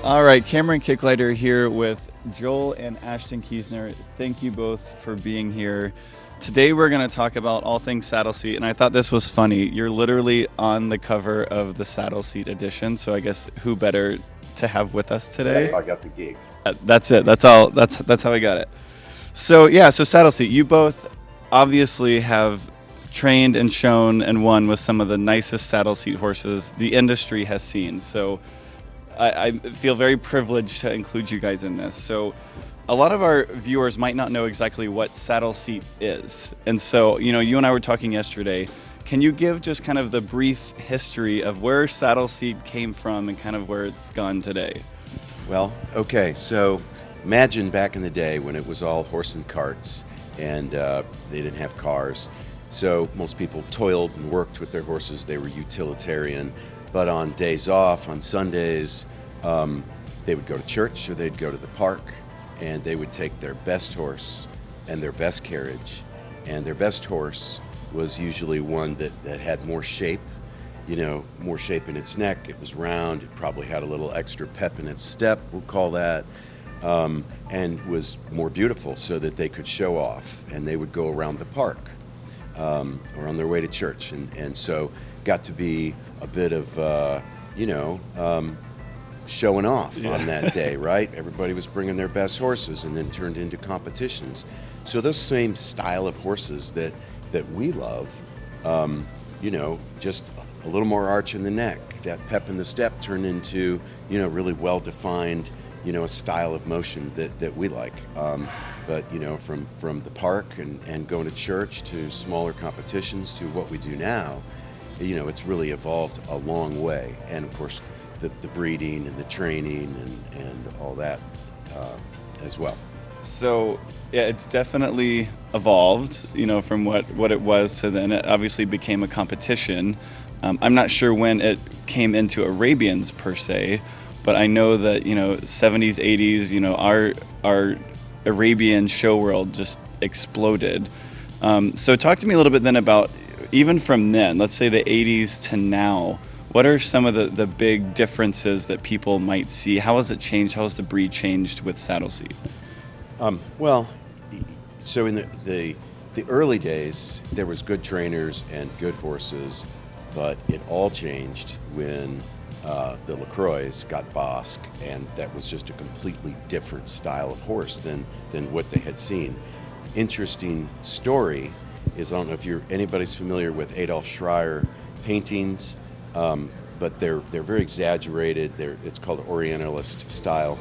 All right, Cameron Kicklighter here with Joel and Ashton Kiesner. Thank you both for being here. Today we're going to talk about all things Saddleseat, and I thought this was funny. You're literally on the cover of the Saddleseat edition, so I guess who better to have with us today? That's how I got the gig. That's it. That's all. That's how I got it. So Saddleseat, you both obviously have trained and shown and won with some of the nicest Saddleseat horses the industry has seen. So I feel very privileged to include you guys in this. So a lot of our viewers might not know exactly what Saddleseat is. And so, you and I were talking yesterday. Can you give just kind of the brief history of where Saddleseat came from and kind of where it's gone today? Well, okay, so imagine back in the day when it was all horse and carts and they didn't have cars. So most people toiled and worked with their horses. They were utilitarian. But on days off, on Sundays, they would go to church or they'd go to the park, and they would take their best horse and their best carriage. And their best horse was usually one that had more shape, more shape in its neck. It was round. It probably had a little extra pep in its step, we'll call that, and was more beautiful so that they could show off. And they would go around the park or on their way to church. And so got to be a bit of, showing off on that day, right? Everybody was bringing their best horses and then turned into competitions. So those same style of horses that we love, just a little more arch in the neck, that pep in the step turned into, really well-defined, a style of motion that we like. But, from the park and going to church to smaller competitions to what we do now, it's really evolved a long way. And of course, the breeding and the training and all that as well. So yeah, it's definitely evolved, from what it was to then. It obviously became a competition. I'm not sure when it came into Arabians per se, but I know that 70s, 80s, our Arabian show world just exploded. So talk to me a little bit then about, even from then, let's say the 80s to now, what are some of the big differences that people might see? How has it changed? How has the breed changed with Saddleseat? So in the early days, there was good trainers and good horses, but it all changed when the LaCroix got Bosque, and that was just a completely different style of horse than what they had seen. Interesting story is, I don't know if anybody's familiar with Adolf Schreier paintings, but they're very exaggerated. It's called Orientalist style.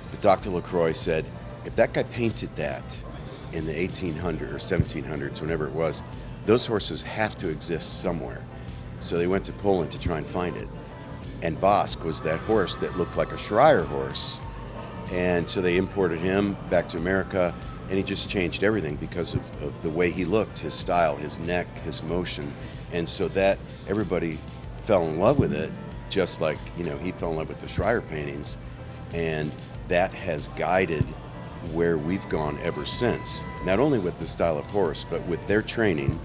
But Dr. LaCroix said, if that guy painted that in the 1800s or 1700s, whenever it was, those horses have to exist somewhere. So they went to Poland to try and find it. And Bosque was that horse that looked like a Schreier horse. And so they imported him back to America, and he just changed everything because of the way he looked, his style, his neck, his motion. And so that everybody fell in love with it, just like, he fell in love with the Schreier paintings. And that has guided where we've gone ever since. Not only with the style of horse, but with their training,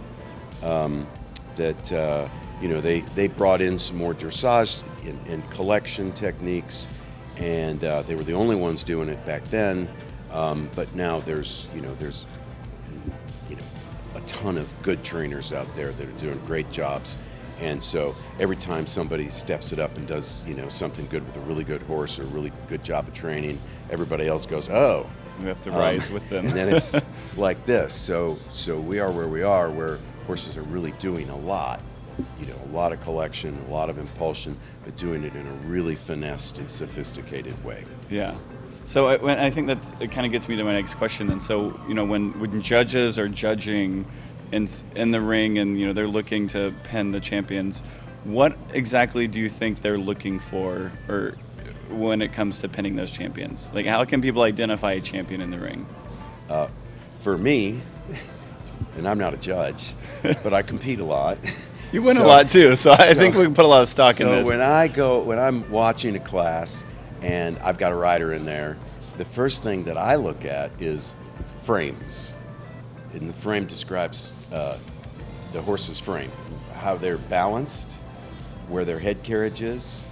they brought in some more dressage and collection techniques, and they were the only ones doing it back then. But now there's a ton of good trainers out there that are doing great jobs. And so every time somebody steps it up and does, something good with a really good horse or a really good job of training, everybody else goes, oh. We have to rise with them. And then it's like this. So we are where we are, where horses are really doing a lot. A lot of collection, a lot of impulsion, but doing it in a really finessed and sophisticated way. Yeah. So I think it kind of gets me to my next question then. So, when judges are judging in the ring and, they're looking to pin the champions, what exactly do you think they're looking for, or when it comes to pinning those champions? Like, how can people identify a champion in the ring? For me, and I'm not a judge, but I compete a lot. You win a lot too, so I think we can put a lot of stock in this. So when I'm watching a class and I've got a rider in there, the first thing that I look at is frames. And the frame describes the horse's frame, how they're balanced, where their head carriage is,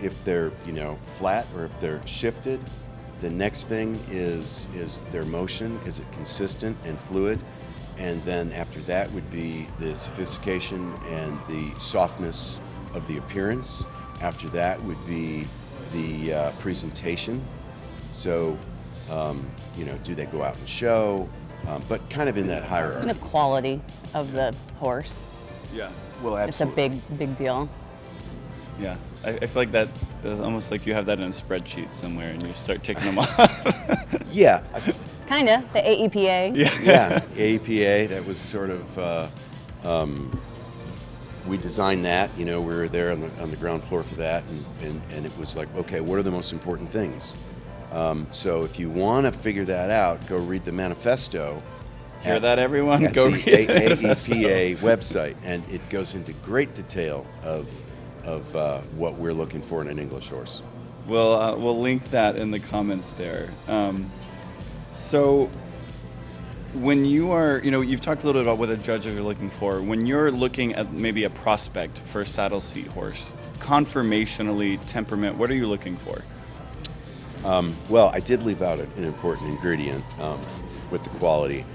If they're flat or if they're shifted, the next thing is their motion. Is it consistent and fluid? And then after that would be the sophistication and the softness of the appearance. After that would be the presentation. So, do they go out and show? But kind of in that hierarchy. And the quality of the horse. Yeah. Well, It's a big deal. Yeah. I feel like that is almost like you have that in a spreadsheet somewhere and you start ticking them off. Yeah. Kind of, the AEPA. Yeah, APA, that was sort of, we designed that, we were there on the ground floor for that, and it was like, okay, what are the most important things? So if you want to figure that out, go read the manifesto. Hear that, everyone? At Go the read the AEPA website, and it goes into great detail of what we're looking for in an English horse. We'll link that in the comments there. So when you are, you've talked a little bit about what the judges are looking for. When you're looking at maybe a prospect for a saddle seat horse, conformationally, temperament, what are you looking for? Well, I did leave out an important ingredient with the quality,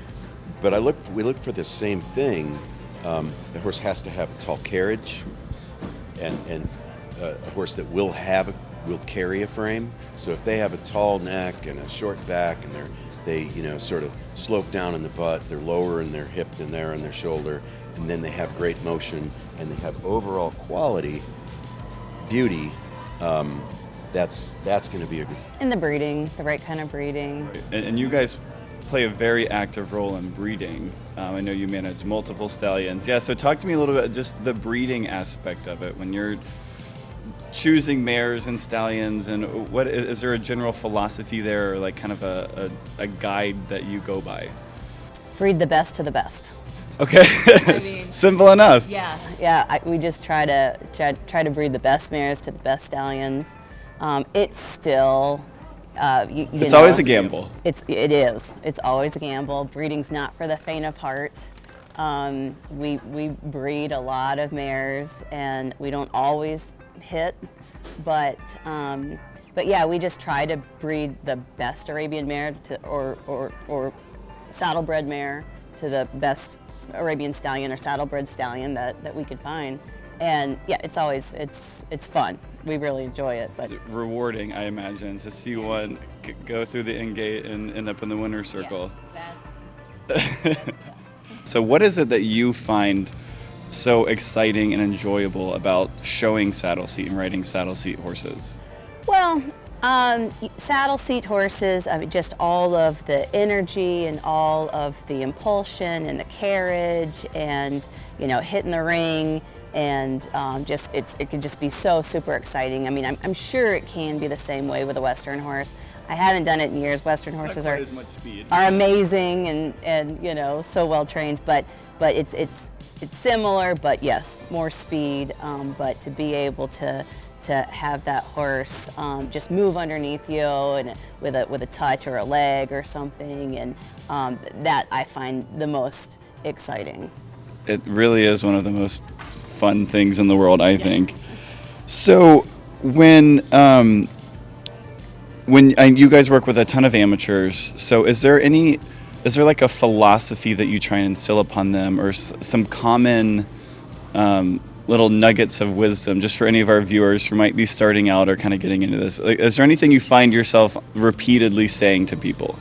but we look for the same thing. The horse has to have a tall carriage, and a horse that will carry a frame. So if they have a tall neck and a short back, and they sort of slope down in the butt, they're lower in their hip than they're in their shoulder, and then they have great motion and they have overall quality, beauty. That's going to be a good. And the breeding, the right kind of breeding. And you guys play a very active role in breeding. I know you manage multiple stallions. Yeah, so talk to me a little bit just the breeding aspect of it when you're choosing mares and stallions, and what is there a general philosophy there, or like kind of a guide that you go by? Breed the best to the best. Okay, simple enough. Yeah. We just try to breed the best mares to the best stallions. It's still. It's always a gamble. It is. It's always a gamble. Breeding's not for the faint of heart. We breed a lot of mares, and we don't always hit, but yeah, we just try to breed the best Arabian mare or saddlebred mare to the best Arabian stallion or saddlebred stallion that we could find. And yeah, it's fun. We really enjoy it. But it's rewarding, I imagine, to see one go through the end gate and end up in the winner's circle. Yes, So what is it that you find so exciting and enjoyable about showing saddle seat and riding saddle seat horses? Well, saddle seat horses, I mean, just all of the energy and all of the impulsion and the carriage and, hitting the ring. And it can just be so super exciting. I mean, I'm sure it can be the same way with a Western horse. I haven't done it in years. Western horses Not quite as much speed. are amazing and so well trained, but it's similar, but yes, more speed. But to be able to have that horse just move underneath you and with a touch or a leg or something, and that I find the most exciting. It really is one of the most fun things in the world, I think. So when you guys work with a ton of amateurs, so is there like a philosophy that you try and instill upon them, or some common little nuggets of wisdom just for any of our viewers who might be starting out or kind of getting into this? Like, is there anything you find yourself repeatedly saying to people?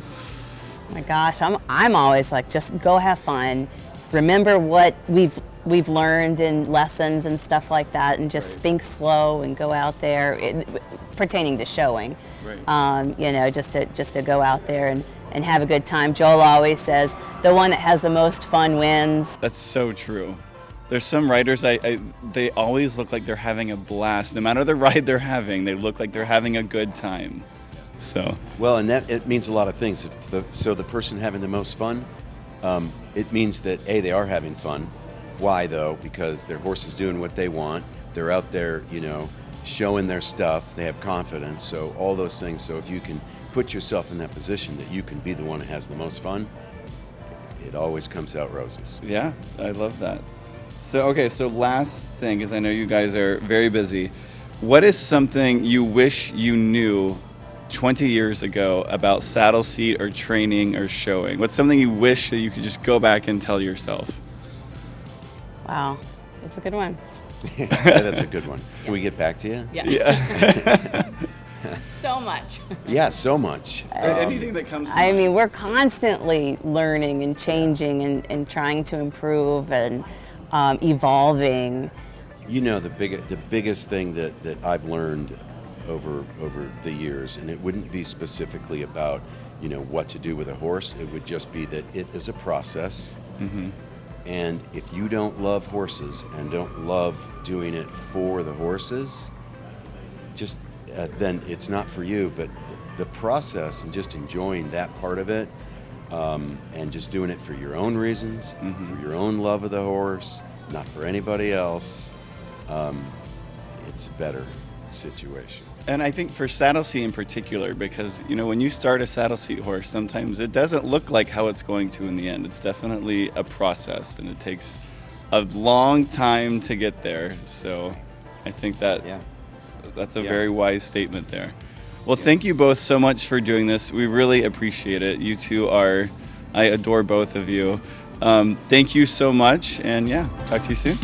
Oh my gosh, I'm always like, just go have fun. Remember what we've learned in lessons and stuff like that, and just think slow and go out there, pertaining to showing. Right. Just to go out there and have a good time. Joel always says, the one that has the most fun wins. That's so true. There's some riders, they always look like they're having a blast. No matter the ride they're having, they look like they're having a good time. So. Well, and it means a lot of things. So the person having the most fun, it means that they are having fun. Why though? Because their horse is doing what they want. They're out there, showing their stuff. They have confidence. So all those things. So if you can put yourself in that position that you can be the one that has the most fun, it always comes out roses. Yeah, I love that. So last thing is, I know you guys are very busy. what is something you wish you knew 20 years ago about Saddleseat or training or showing? What's something you wish that you could just go back and tell yourself? Wow, that's a good one. Yeah, that's a good one. Can we get back to you? Yeah. So much. Yeah, so much. Anything that comes to I mind. mean, we're constantly learning and changing and trying to improve and evolving. You know, the biggest thing that I've learned over the years, and it wouldn't be specifically about, you know, what to do with a horse. It would just be that it is a process. Mm-hmm. And if you don't love horses and don't love doing it for the horses, just then it's not for you. But the process and just enjoying that part of it, and just doing it for your own reasons, for your own love of the horse, not for anybody else, it's a better situation. And I think for Saddleseat in particular, because, you know, when you start a Saddleseat horse, sometimes it doesn't look like how it's going to in the end. It's definitely a process, and it takes a long time to get there. So I think that that's a very wise statement there. Well, thank you both so much for doing this. We really appreciate it. You two are, I adore both of you. Thank you so much, and yeah, talk to you soon.